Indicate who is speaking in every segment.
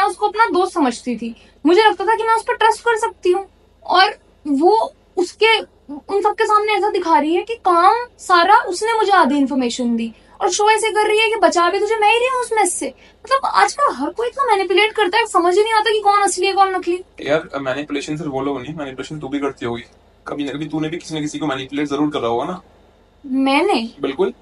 Speaker 1: उसको अपना दोस्त समझती थी, मुझे लगता था कि मैं उस पर ट्रस्ट कर सकती हूँ, और वो उसके उन सबके सामने ऐसा दिखा रही है कि काम सारा उसने मुझे आधी इन्फॉर्मेशन दी, और शो ऐसे कर रही है कि बचा भी तुझे मैं ही रही हूँ उस मैस से। मतलब आजकल हर कोई इतना मैनिपुलेट करता है, समझ ही नहीं आता कि कौन असली है कौन नकली।
Speaker 2: यार मैनिपुलेशन सिर्फ वो लोग नहीं, मैनिपुलेशन तू भी करती होगी, कभी ना कभी तूने भी किसी न किसी को मैनिपुलेट जरूर कर रहा होगा ना।
Speaker 1: मैंने?
Speaker 2: बिल्कुल।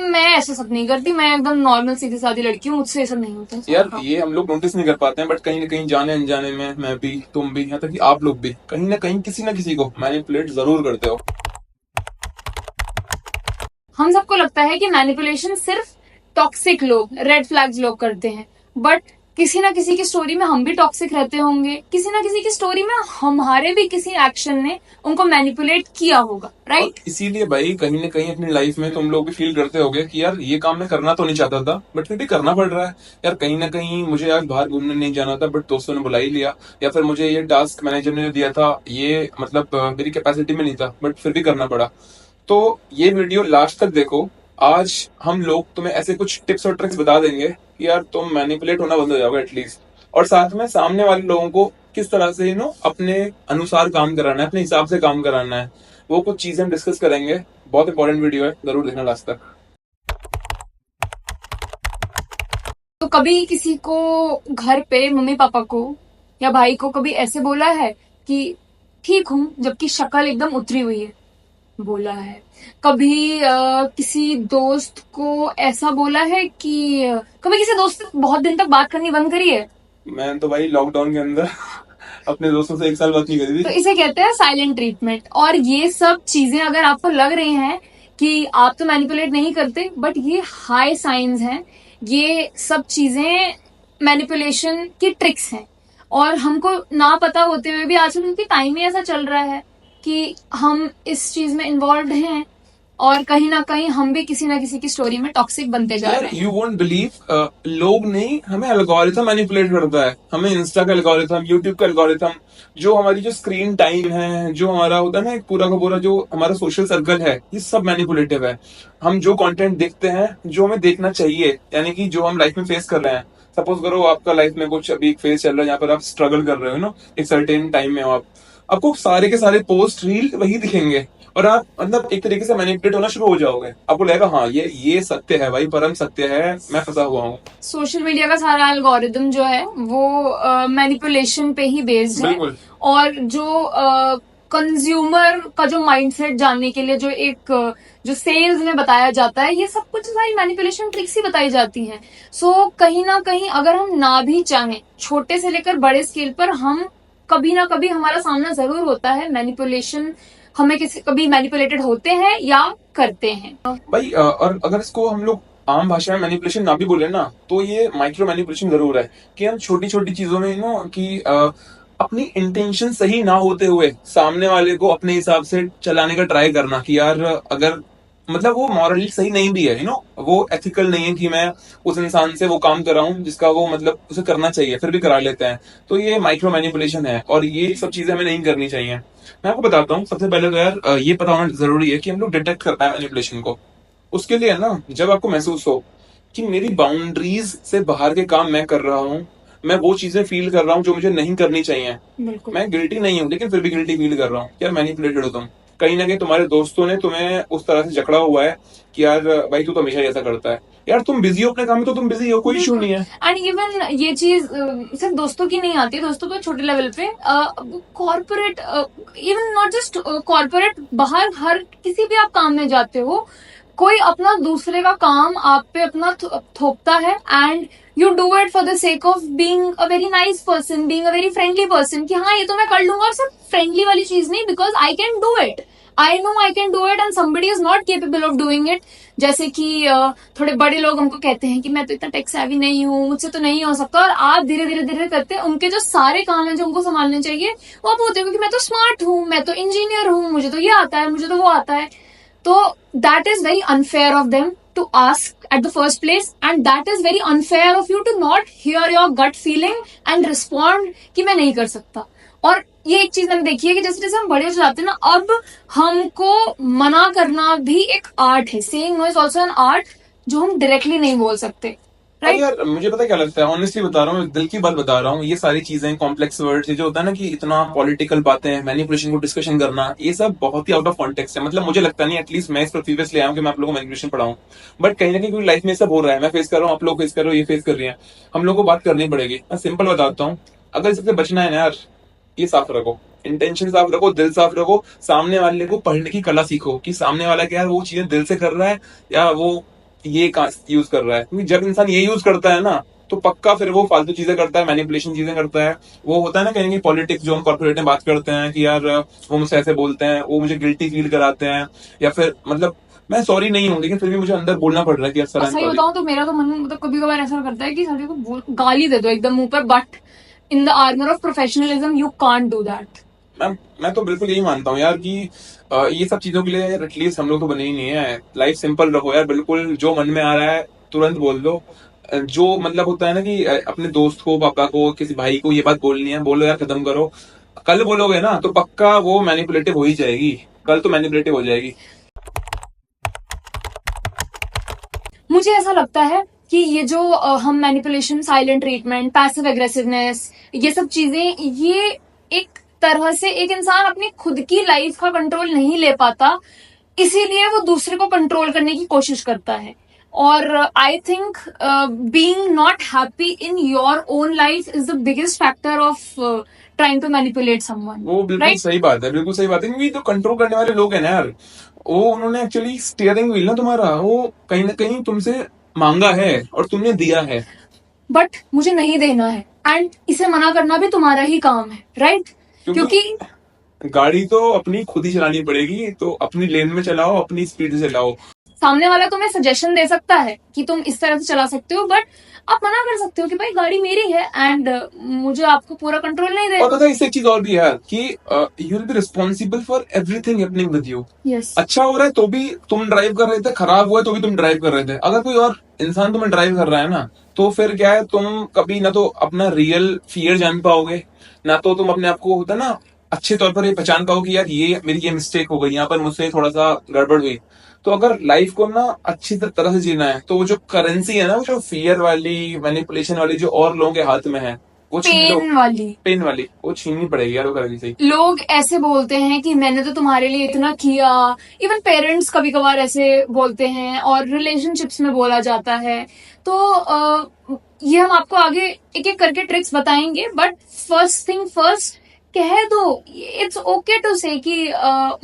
Speaker 1: मैं ऐसा सब नहीं करती, मैं एकदम नॉर्मल सीधी सादी लड़की हूँ, मुझसे ऐसा नहीं होता।
Speaker 2: यार ये हम लोग नोटिस नहीं कर पाते हैं, बट कहीं ना कहीं जाने अनजाने में मैं भी, तुम भी, यहाँ तक कि आप लोग भी कहीं ना कहीं किसी ना किसी को मैनिपुलेट जरूर करते हो।
Speaker 1: हम सबको लगता है कि मैनिपुलेशन सिर्फ टॉक्सिक लोग, रेड फ्लैग्स लोग करते हैं, बट किसी ना किसी की स्टोरी में हम भी टॉक्सिक रहते होंगे, किसी ना किसी की स्टोरी में हमारे भी किसी एक्शन ने उनको मैनिपुलेट किया होगा, राइट?
Speaker 2: इसीलिए भाई कहीं ना कहीं अपनी लाइफ में तुम लोग भी फील करते होगे कि यार ये काम मैं करना तो नहीं चाहता था, बट फिर भी करना पड़ रहा है। यार कहीं ना कहीं मुझे आज बाहर घूमने नहीं जाना था, बट दोस्तों ने बुला ही लिया, या फिर मुझे ये टास्क मैनेजर ने दिया था, ये मतलब मेरी कैपेसिटी में नहीं था, बट फिर भी करना पड़ा। तो ये वीडियो लास्ट तक देखो। आज हम लोग तुम्हें ऐसे कुछ टिप्स और ट्रिक्स बता देंगे कि यार तुम मैनिपुलेट होना बंद हो जाओगे एटलीस्ट, और साथ में सामने वाले लोगों को किस तरह से अपने अनुसार काम कराना है, अपने हिसाब से काम कराना है, वो कुछ चीजें हम डिस्कस करेंगे। बहुत इंपॉर्टेंट वीडियो है, जरूर देखना लास्ट तक।
Speaker 1: तो कभी किसी को घर पे मम्मी पापा को या भाई को कभी ऐसे बोला है कि ठीक हूं, जबकि शक्ल एकदम उतरी हुई है? बोला है। कभी किसी दोस्त को ऐसा बोला है कि कभी किसी दोस्त से बहुत दिन तक बात करनी बंद करी है?
Speaker 2: मैं तो भाई लॉकडाउन के अंदर अपने दोस्तों से 1 साल बात नहीं करी थी।
Speaker 1: तो इसे कहते हैं साइलेंट ट्रीटमेंट। और ये सब चीजें अगर आपको लग रही हैं कि आप तो मैनिपुलेट नहीं करते, बट ये हाई साइंस हैं, ये सब चीजें मैनिपुलेशन की ट्रिक्स हैं, और हमको ना पता होते हुए भी आजकल क्योंकि टाइम ही ऐसा चल रहा है कि हम इस चीज में इन्वॉल्व हैं, और कहीं ना कहीं हम भी किसी ना किसी की स्टोरी में टॉक्सिक बनते जा रहे हैं।
Speaker 2: यू वोंट बिलीव, लोग नहीं, हमें एल्गोरिथम मैनिपुलेट करता है। हमें इंस्टा का एल्गोरिथम, यूट्यूब का एल्गोरिथम, जो हमारी जो स्क्रीन टाइम है, जो हमारा होता है ना एक पूरा का पूरा जो हमारा सोशल सर्कल है, ये सब मैनिपुलेटिव है। हम जो कंटेंट देखते हैं, जो हमें देखना चाहिए, यानी कि जो हम लाइफ में फेस कर रहे हैं, सपोज करो आपका लाइफ में कुछ अभी एक फेज चल रहा है जहाँ पर आप स्ट्रगल कर रहे हो ना, एक सर्टेन टाइम में हो आप, आपको सारे के सारे पोस्ट रील वही दिखेंगे, और आप मतलब एक तरीके से मैनिपुलेट होना शुरू हो जाओगे। आपको लगेगा हाँ ये सत्य है भाई, परम सत्य है, मैं फंसा हुआ हूँ।
Speaker 1: सोशल मीडिया का सारा एल्गोरिदम जो है वो मैनिपुलेशन पे ही बेस्ड है, और जो कंज्यूमर का जो माइंडसेट जानने के लिए जो सेल्स में बताया जाता है, ये सब कुछ सारी मैनिपुलेशन ट्रिक्स ही बताई जाती हैं। सो कहीं ना कहीं अगर हम ना भी चाहें, छोटे से लेकर बड़े स्केल पर हम कभी ना कभी हमारा सामना जरूर होता है मैनिपुलेशन, हमें कभी मैनिपुलेटेड होते हैं या करते हैं
Speaker 2: भाई। और अगर इसको हम लोग आम भाषा में मैनिपुलेशन ना भी बोले ना, तो ये माइक्रो मैनिपुलेशन जरूर है कि हम छोटी छोटी चीजों में कि अपनी इंटेंशन सही ना होते हुए सामने वाले को अपने हिसाब से चलाने का ट्राई करना, कि यार अगर मतलब वो मॉरली सही नहीं भी है, वो एथिकल नहीं है कि मैं उस इंसान से वो काम कर रहा हूँ जिसका वो मतलब उसे करना चाहिए, फिर भी करा लेते हैं। तो ये माइक्रो मैनिपुलेशन है, और ये सब चीजें हमें नहीं करनी चाहिए। मैं आपको बताता हूँ, सबसे पहले तो यार ये पता होना जरूरी है कि हम लोग डिटेक्ट कर पाए मैनिपुलेशन को। उसके लिए है ना, जब आपको महसूस हो कि मेरी बाउंड्रीज से बाहर के काम मैं कर रहा हूँ, मैं वो चीजें फील कर रहा हूँ जो मुझे नहीं करनी चाहिए, मैं गिल्टी नहीं हूँ लेकिन फिर भी गिल्टी फील कर रहा हूँ, यार मैनिपुलेटेड हो तुम। कहीं ना कहीं तुम्हारे दोस्तों ने तुम्हें उस तरह से जकड़ा हुआ है कि यार भाई तू तो हमेशा ऐसा करता है, यार तुम बिजी हो अपने काम में तो तुम बिजी हो, कोई इशू नहीं है।
Speaker 1: एंड इवन ये चीज सिर्फ दोस्तों की नहीं आती, दोस्तों तो छोटे लेवल पे, corporate, even not just corporate, बाहर हर किसी भी आप काम में जाते हो, कोई अपना दूसरे का काम आप पे अपना थोपता है, and you do it for the sake of being a very nice person, being a very friendly person, कि हाँ ये तो मैं कर लूंगा, और सिर्फ फ्रेंडली वाली चीज नहीं, because I can do it, I know I can do it and somebody is not capable of doing it. जैसे कि थोड़े बड़े लोग हमको कहते हैं कि मैं तो इतना टेक सेवी नहीं हूँ, मुझसे तो नहीं हो सकता, और आप धीरे धीरे धीरे करते उनके जो सारे काम है जो उनको संभालने चाहिए वो आप होते हो कि मैं तो स्मार्ट हूँ, मैं तो इंजीनियर हूँ, मुझे तो ये आता है, मुझे तो वो आता है। तो that is very unfair of them to ask at the first place, and that is very unfair of you to not hear your gut feeling and respond कि मैं नहीं कर सकता। और ये एक चीज मैंने देखी है कि जैसे जैसे हम बड़े हो जाते हैं ना, अब हमको मना करना भी एक आर्ट है, saying no is also an art, जो हम डायरेक्टली नहीं बोल सकते,
Speaker 2: और
Speaker 1: राइट?
Speaker 2: यार मुझे पता क्या लगता है, ऑनेस्टली बता रहा हूँ, दिल की बात बता रहा हूँ, ये सारी चीजें कॉम्प्लेक्स वर्ड्स, ये जो होता है ना कि इतना पॉलिटिकल बातें, मैनिपुलेशन को डिस्कशन करना, ये सब बहुत ही आउट ऑफ कॉन्टेक्स्ट है। मतलब मुझे लगता नहीं, एटलीस्ट मैं इस पृथ्वी पे इसलिए आया हूँ कि मैं आप लोगों को मैनिपुलेशन पढ़ाऊं। बट कहीं ना कहीं लाइफ में सब हो रहा है, मैं फेस कर रहा हूँ, आप लोग फेस कर रहे हो, ये फेस कर रही है, हम लोग को बात करनी पड़ेगी। मैं सिंपल बताता हूँ, अगर इससे बचना है ना यार, ये साफ रखो, इंटेंशन साफ रखो, दिल साफ रखो, सामने वाले को पढ़ने की कला सीखो कि सामने वाला क्या है, वो चीजें दिल से कर रहा है या वो ये यूज कर रहा है। क्योंकि जब इंसान ये यूज करता है ना, तो पक्का फिर वो फालतू चीजें करता है, मैनिपुलेशन चीजें करता है। वो होता है ना कहीं पॉलिटिक्स, जो हम कॉर्पोरेट में बात करते हैं कि यार वो मुझसे ऐसे बोलते हैं, वो मुझे गिल्टी फील कराते हैं, या फिर मतलब मैं सॉरी नहीं हूँ, लेकिन फिर भी मुझे अंदर बोलना पड़ रहा है कि यार सर
Speaker 1: और
Speaker 2: आई एम
Speaker 1: सही
Speaker 2: सॉरी।
Speaker 1: बताऊं तो मेरा तो मन मतलब कभी कभार ऐसा करता है कि साले को गाली दे दो एकदम मुंह पर, but in the armour of professionalism you can't do that.
Speaker 2: मैं तो बिल्कुल यही मानता हूँ यार कि ये सब चीजों के लिए एटलीस्ट हम लोग तो बने ही नहीं है। लाइफ सिंपल रखो यार, बिल्कुल जो मन में आ रहा है तुरंत बोल दो। जो मतलब होता है ना कि अपने दोस्त को, पापा को, किसी भाई को ये बात बोलनी है, बोलो यार, खत्म करो। कल बोलोगे ना तो पक्का वो मैनिपुलेटिव हो ही जाएगी, कल तो मैनिपुलेटिव हो जाएगी।
Speaker 1: मुझे ऐसा लगता है कि ये जो हम manipulation, silent treatment, passive aggressiveness, ये सब चीजें, ये एक तरह से एक इंसान अपनी खुद की लाइफ का कंट्रोल नहीं ले पाता, इसीलिए वो दूसरे को कंट्रोल करने की कोशिश करता है। और I think being not happy in your own life is the biggest factor of trying to manipulate someone,
Speaker 2: वो बिल्कुल
Speaker 1: राइट?
Speaker 2: सही बात है, बिल्कुल सही बात है, क्योंकि जो कंट्रोल करने वाले लोग हैं ना यार, वो उन्होंने एक्चुअली स्टीयरिंग व्हील ना तुम्हारा, वो कहीं ना कहीं तुमसे मांगा है और तुमने दिया है।
Speaker 1: बट मुझे नहीं देना है, एंड इसे मना करना भी तुम्हारा ही काम है, राइट?
Speaker 2: क्योंकि
Speaker 1: क्योंकि
Speaker 2: गाड़ी तो अपनी खुद ही चलानी पड़ेगी, तो अपनी लेन में चलाओ, अपनी स्पीड से चलाओ।
Speaker 1: सामने वाला तुम्हें सजेशन दे सकता है कि तुम इस तरह से चला सकते हो, बट आप मना कर सकते हो कि भाई गाड़ी मेरी है एंड मुझे आपको पूरा कंट्रोल नहीं
Speaker 2: और
Speaker 1: देना।
Speaker 2: पता है इससे एक चीज और भी है यार कि you will be responsible for everything happening with you.
Speaker 1: Yes.
Speaker 2: अच्छा हो रहा है तो भी तुम ड्राइव कर रहे थे, खराब हुआ है तो भी तुम ड्राइव कर रहे थे। अगर कोई और इंसान तुम्हें ड्राइव कर रहा है ना, तो फिर क्या है, तुम कभी ना तो अपना रियल फियर जान पाओगे, ना तो तुम अपने आप को होता है ना अच्छे तौर पर ये पहचान पाओगे कि यार ये मेरी ये मिस्टेक हो गई, यहाँ पर मुझसे थोड़ा सा गड़बड़ हुई। तो अगर लाइफ को ना अच्छी तरह से जीना है, तो वो जो करेंसी है ना, वो जो फियर वाली, मैनिपुलेशन वाली, जो और लोगों के हाथ में है, वो छीन लो।
Speaker 1: पेन वाली।
Speaker 2: पेन वाली वो छीननी पड़ेगी यार, वो करेंसी।
Speaker 1: लोग ऐसे बोलते हैं कि मैंने तो तुम्हारे लिए इतना किया, इवन पेरेंट्स कभी कभार ऐसे बोलते हैं, और रिलेशनशिप्स में बोला जाता है। तो ये हम आपको आगे एक एक करके ट्रिक्स बताएंगे, बट फर्स्ट थिंग फर्स्ट, कह दो, इट्स ओके टू से कि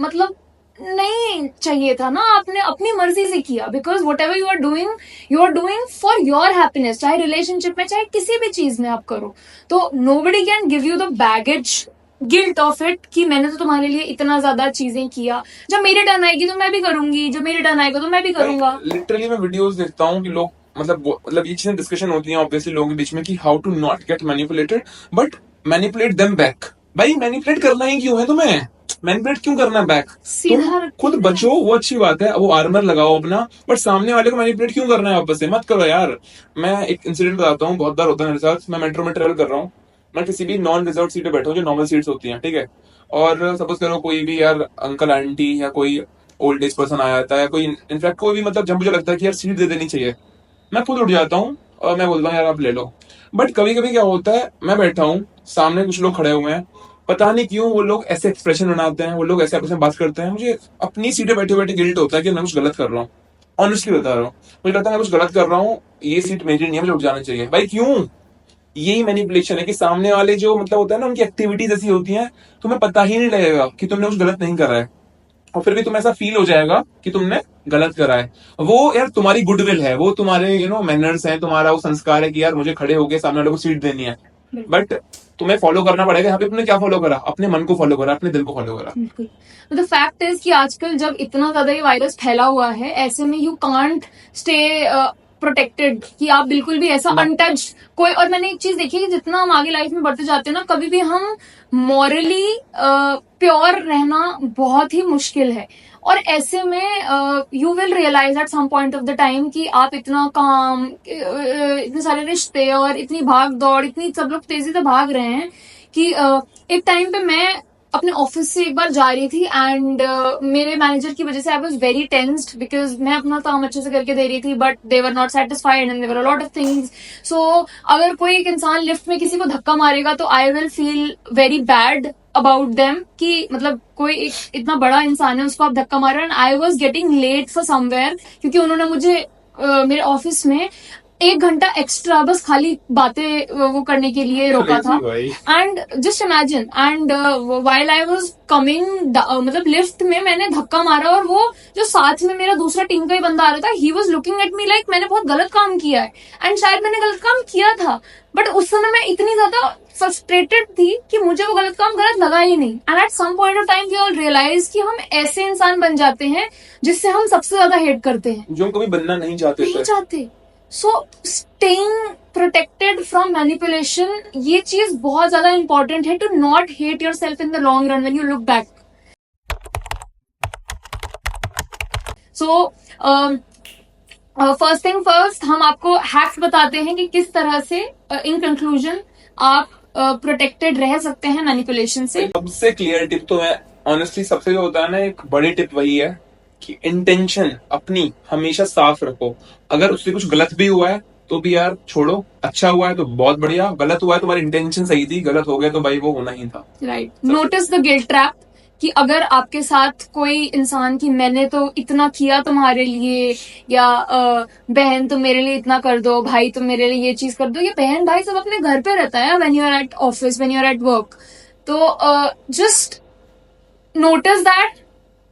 Speaker 1: मतलब नहीं चाहिए था ना, आपने अपनी मर्जी से किया, because whatever you are doing for your happiness, चाहे रिलेशनशिप में, चाहे किसी भी चीज में आप करो। तो nobody can give you the baggage, guilt of it कि मैंने तो तुम्हारे लिए इतना ज्यादा चीजें किया, जब मेरी टर्न आएगी तो मैं भी करूंगी, जब मेरी टर्न आएगा तो मैं भी करूंगा।
Speaker 2: लिटरली मैं वीडियोस देखता हूँ कि लोग मतलब ये चीजें डिस्कशन होती हैं ऑब्वियसली लोगों के बीच में कि how to not get manipulated, but manipulate them back. भाई मैनिपुलेट करना ही क्यों है तुम्हें? मैनिपुलेट क्यों करना है बैक? तुम
Speaker 1: सीधा
Speaker 2: खुद बचो, वो अच्छी बात है, वो आर्मर लगाओ अपना, बट सामने वाले को मैनिपुलेट क्यों करना है वापस से? मत करो यार। मैं एक इंसिडेंट बताता हूँ, बहुत बार होता है मेरे साथ। मैं मेट्रो में ट्रेवल कर रहा हूँ, मैं किसी भी नॉन रिजर्व सीट पे बैठा हूँ, जो नॉर्मल सीट्स होती हैं, ठीक है। और सपोज करो कोई भी यार अंकल आंटी या कोई ओल्ड एज पर्सन आ जाता है, कोई इनफैक्ट कोई भी, मतलब जब मुझे लगता है कि यार सीट दे देनी चाहिए, मैं खुद उठ जाता हूँ और मैं बोलता हूँ यार आप ले लो। बट कभी कभी क्या होता है, मैं बैठा हूँ, सामने कुछ लोग खड़े हुए हैं, पता नहीं क्यों वो लोग ऐसे एक्सप्रेशन बनाते हैं, वो लोग ऐसे आपस में बात करते हैं, मुझे अपनी सीटें बैठे बैठे गिल्ट होता है कि मैं कुछ गलत कर रहा हूँ। ऑनेस्टली बता रहा हूँ, मुझे लगता है मैं कुछ गलत कर रहा हूँ, ये सीट मेरी नहीं है, मुझे उठ जाना चाहिए। भाई क्यों? यही मैनिपुलेशन है कि सामने वाले जो मतलब होता है ना, उनकी एक्टिविटीज ऐसी होती हैं, तुम्हें पता ही नहीं लगेगा कि तुमने कुछ गलत नहीं करा है, और फिर भी तुम्हें ऐसा फील हो जाएगा कि तुमने गलत करा है। वो यार तुम्हारी गुडविल है, वो तुम्हारे मैनर्स हैं, तुम्हारा वो संस्कार है कि यार मुझे खड़े होकर सामने वाले को सीट देनी है। बट तुम्हें फॉलो करना पड़ेगा। यहाँ पे तुमने क्या फॉलो करा? अपने मन को फॉलो करा, अपने दिल को फॉलो करा।
Speaker 1: बिल्कुल। द फैक्ट इज कि आजकल जब इतना ज्यादा ये वायरस फैला हुआ है, ऐसे में यू कांट स्टे प्रोटेक्टेड कि आप बिल्कुल भी ऐसा
Speaker 2: ना।
Speaker 1: अनटच्ड कोई। और मैंने एक चीज देखी है कि जितना हम आगे लाइफ में बढ़ते जाते हैं ना, कभी भी हम मॉरली प्योर रहना बहुत ही मुश्किल है। और ऐसे में you will realise at some point of the time कि आप इतना काम, इतने सारे रिश्ते और इतनी भाग दौड़, इतनी सब लोग तेजी से भाग रहे हैं कि एक टाइम पे मैं अपने ऑफिस से एक बार जा रही थी एंड मेरे मैनेजर की वजह से I was very tensed because मैं अपना काम अच्छे से करके दे रही थी but they were not satisfied and there were a lot of things. So अगर कोई एक इंसान लिफ्ट में किसी को धक्का मारेगा तो I will feel very bad about them कि मतलब कोई एक इतना बड़ा इंसान है उसको आप धक्का मार रहे हैं. And I was getting late for somewhere क्योंकि उन्होंने मुझे मेरे ऑफिस में 1 घंटा एक्स्ट्रा बस खाली बातें वो करने के लिए रोका था.
Speaker 2: भाई
Speaker 1: and just imagine and while I was coming मतलब लिफ्ट में मैंने धक्का मारा और वो जो साथ में मेरा दूसरा टीम का ही बंदा आ रहा था he was looking at me like मैंने बहुत गलत काम किया है. एंड शायद मैंने गलत काम किया था बट उस समय मैं इतनी ज्यादा फ्रस्ट्रेटेड थी कि मुझे वो गलत काम गलत लगा ही नहीं. And at some point of time we all realise कि हम ऐसे इंसान बन जाते हैं जिससे हम सबसे ज्यादा हेट करते हैं,
Speaker 2: जो हम कभी बनना नहीं चाहते
Speaker 1: नहीं
Speaker 2: थे.
Speaker 1: चाहते. So staying protected from manipulation ये चीज बहुत ज्यादा इंपॉर्टेंट है to not hate yourself in the long run when you look back. So first thing first हम आपको हैक्स बताते हैं कि किस तरह से इन कंक्लूजन आप प्रोटेक्टेड रह सकते हैं मैनिपुलेशन से.
Speaker 2: सबसे क्लियर टिप तो मैं ऑनेस्टली सबसे जो होता है ना एक बड़ी टिप वही है कि इंटेंशन अपनी हमेशा साफ रखो. अगर उससे कुछ गलत भी हुआ है तो भी यार छोड़ो, अच्छा हुआ है तो बहुत बढ़िया, गलत हुआ है तुम्हारी इंटेंशन सही थी, गलत हो गया तो भाई वो होना ही था.
Speaker 1: Right. Notice the guilt trap कि अगर आपके साथ कोई इंसान की मैंने तो इतना किया तुम्हारे लिए या बहन तुम मेरे लिए इतना कर दो, भाई तुम मेरे लिए ये चीज कर दो, ये बहन भाई सब अपने घर पे रहता है when you are at office, when you are at work. तो जस्ट नोटिस दैट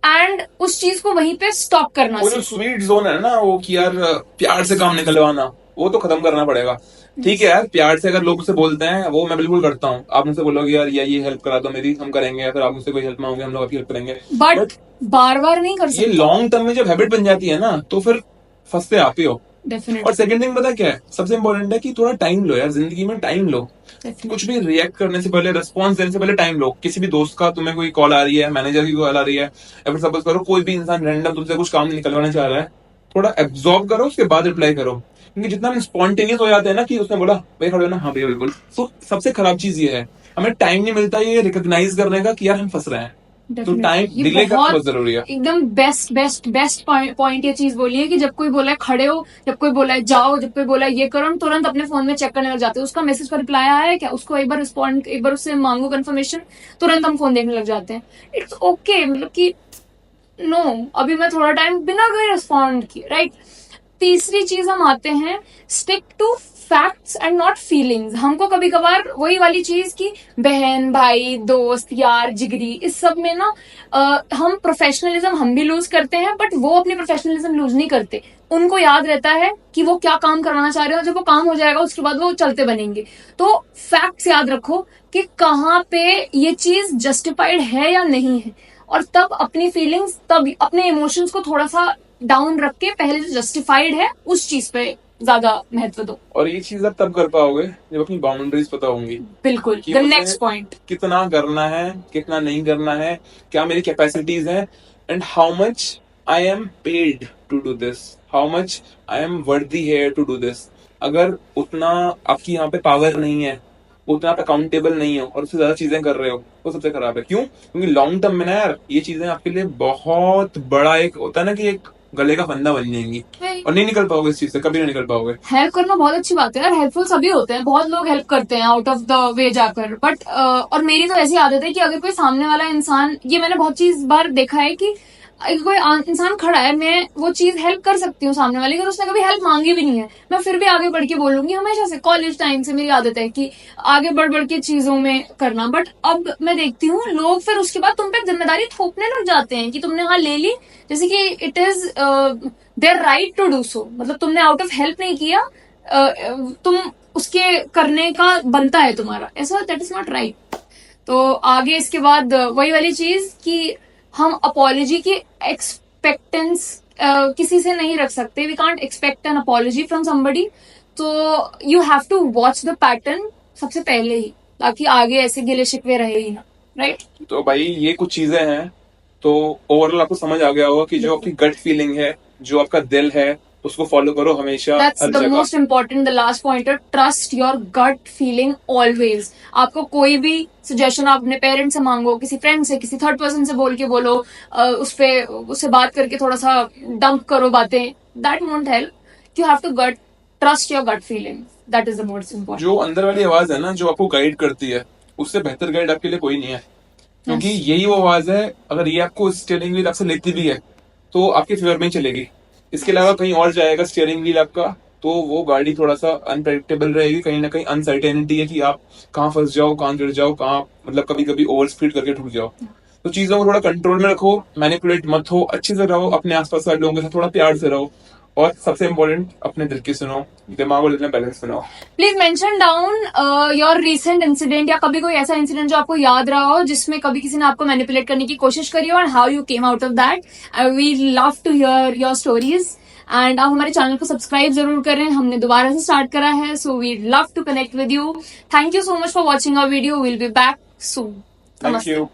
Speaker 1: एंड उस चीज को वहीं पे स्टॉप करना.
Speaker 2: वो जो स्वीट जोन है ना वो कि यार प्यार से काम निकलवाना वो तो खत्म करना पड़ेगा. ठीक है यार, प्यार से अगर लोग मुझसे बोलते हैं वो मैं बिल्कुल करता हूँ. आप मुझसे बोलोगे यार ये हेल्प करा दो मेरी, हम करेंगे. या फिर आप मुझसे कोई हेल्प मांगोगे, हम लोग आपकी हेल्प करेंगे.
Speaker 1: बट बार बार नहीं कर
Speaker 2: ये
Speaker 1: सकते.
Speaker 2: लॉन्ग टर्म में जब हैबिट बन जाती है ना तो फिर फंसते आप ही हो.
Speaker 1: डेफिनेटली.
Speaker 2: और सेकंड थिंग पता क्या है, सबसे इंपॉर्टेंट है कि थोड़ा टाइम लो यार, जिंदगी में टाइम लो. कुछ भी रिएक्ट करने से पहले, रिस्पॉन्स देने से पहले टाइम लो. किसी भी दोस्त का तुम्हें कोई कॉल आ रही है, मैनेजर की कॉल आ रही है, या फिर सपोज करो कोई भी इंसान रैंडम तुमसे कुछ काम निकलवाना चाह रहा है, थोड़ा एब्जॉर्ब करो उसके बाद रिप्लाई करो. क्योंकि जितना हम स्पॉन्टेनियस हो जाते हैं ना कि उसने बोला भाई खड़े हो ना, हाँ भैया बिल्कुल, तो सबसे खराब चीज ये है हमें टाइम नहीं मिलता ये रिकॉग्नाइज करने का कि यार हम फंस रहे हैं. तो टाइम डिले करना बहुत जरूरी है.
Speaker 1: एकदम बेस्ट बेस्ट बेस्ट पॉइंट ये चीज बोली है कि जब कोई बोला है खड़े हो, जब कोई बोला है जाओ, जब कोई बोला है ये करो, हम तुरंत अपने फोन में चेक करने लग जाते हैं उसका मैसेज का रिप्लाई आया है क्या, उसको एक बार रिस्पॉन्ड, एक बार उससे मांगो कंफर्मेशन, तुरंत हम फोन देखने लग जाते हैं. इट्स ओके मतलब कि नो अभी मैं थोड़ा टाइम बिना कोई रिस्पॉन्ड किए. राइट. तीसरी चीज हम आते हैं stick to facts and not feelings. हमको कभी कभार वही वाली चीज की बहन भाई दोस्त यार जिगरी इस सब में ना हम प्रोफेशनलिज्म हम भी लूज करते हैं बट वो अपनी प्रोफेशनलिज्म लूज नहीं करते. उनको याद रहता है कि वो क्या काम करवाना चाह रहे हो, जब वो काम हो जाएगा उसके बाद वो चलते बनेंगे. तो फैक्ट्स याद रखो कि कहाँ पे ये चीज जस्टिफाइड है या नहीं है और तब अपनी फीलिंग्स, तब अपने इमोशंस को थोड़ा सा डाउन रख के पहले जो जस्टिफाइड है उस चीज पे ज्यादा महत्व दो.
Speaker 2: और ये चीज आप तब कर पाओगे जब अपनी बाउंड्रीज पता होंगी.
Speaker 1: बिल्कुल. द नेक्स्ट पॉइंट,
Speaker 2: कितना करना है, कितना नहीं करना है, क्या मेरी कैपेसिटीज हैं, and how much I am paid to do this, how much I am worthy here to do this. अगर उतना आपकी यहाँ पे पावर नहीं है, उतना आप अकाउंटेबल नहीं हो और उससे ज्यादा चीजें कर रहे हो, वो सबसे खराब है. क्यों? क्योंकि लॉन्ग टर्म में ना यार ये चीजें आपके लिए बहुत बड़ा एक होता है ना कि एक गले का फंदा बन जाएंगी और नहीं निकल पाओगे इस चीज से, कभी नहीं निकल पाओगे.
Speaker 1: हेल्प करना बहुत अच्छी बात है यार, हेल्पफुल सभी होते हैं, बहुत लोग हेल्प करते हैं आउट ऑफ द वे जाकर. बट और मेरी तो ऐसी आदत है कि अगर कोई सामने वाला इंसान, ये मैंने बहुत चीज बार देखा है कि कोई इंसान खड़ा है, मैं वो चीज हेल्प कर सकती हूँ सामने वाले की, उसने कभी हेल्प मांगी भी नहीं है, मैं फिर भी आगे बढ़ के बोलूंगी. हमेशा से कॉलेज टाइम से मेरी आदत है कि आगे बढ़ बढ़ के चीजों में करना. बट अब मैं देखती हूँ लोग फिर उसके बाद तुम पे जिम्मेदारी थोपने लग जाते हैं कि तुमने हाँ ले ली, जैसे कि it is their right to do so. मतलब तुमने आउट ऑफ हेल्प नहीं किया, तुम उसके करने का बनता है तुम्हारा, ऐसा दैट इज नॉट राइट. तो आगे इसके बाद वही वाली चीज कि हम अपॉलॉजी की एक्सपेक्टेंस किसी से नहीं रख सकते. We can't expect an apology from somebody. तो you have to watch the pattern सबसे पहले ही, ताकि आगे ऐसे गिले शिकवे रहे ही ना. राइट.
Speaker 2: तो भाई ये कुछ चीजें हैं. तो ओवरऑल आपको समझ आ गया होगा कि जो आपकी गट फीलिंग है, जो आपका दिल है, उसको फॉलो करो हमेशा,
Speaker 1: That's
Speaker 2: हर
Speaker 1: the
Speaker 2: जगह।
Speaker 1: most important, the last pointer. Trust your gut feeling always. आपको कोई भी सजेशन आप अपने पेरेंट्स से मांगो, किसी फ्रेंड से, किसी थर्ड पर्सन से बोल के बोलो, उससे बात करके थोड़ा सा डंप करो बातें, that won't help. You have to trust your gut feeling. That is the most important.
Speaker 2: जो अंदर वाली आवाज है ना, जो आपको गाइड करती है, उससे बेहतर गाइड आपके लिए कोई नहीं है, क्योंकि
Speaker 1: Yes.
Speaker 2: यही वो आवाज है, अगर ये आपको स्टीयरिंग व्हील आपसे लेती भी है तो आपके फेवर में ही चलेगी। इसके अलावा कहीं और जाएगा स्टीयरिंग व्हील आपका, तो वो गाड़ी थोड़ा सा अनप्रेडिक्टेबल रहेगी, कहीं ना कहीं अनसर्टेनिटी है कि आप कहाँ फंस जाओ, कहाँ गिर जाओ, कहाँ मतलब कभी कभी ओवर स्पीड करके ठुक जाओ। तो चीजों को थोड़ा कंट्रोल में रखो, मैनिपुलेट मत हो, अच्छे से रहो, अपने आसपास वाले लोगों के साथ थोड़ा प्यार से रहो, और सबसे इम्पोर्टेंट अपने दिल की सुनो, दिमाग और दिल में बैलेंस बनाओ।
Speaker 1: Please mention down your recent incident, या कभी कोई ऐसा इंसिडेंट जो आपको याद रहा हो जिसमें कभी किसी ने आपको मैनिपुलेट करने की कोशिश करी हो, and how you came out of that. We love to hear your stories, and आप हमारे चैनल को सब्सक्राइब जरूर करें, हमने दोबारा से स्टार्ट करा है, so we love to connect with you. Thank you so much for watching our video, will be back soon.
Speaker 2: Thank you.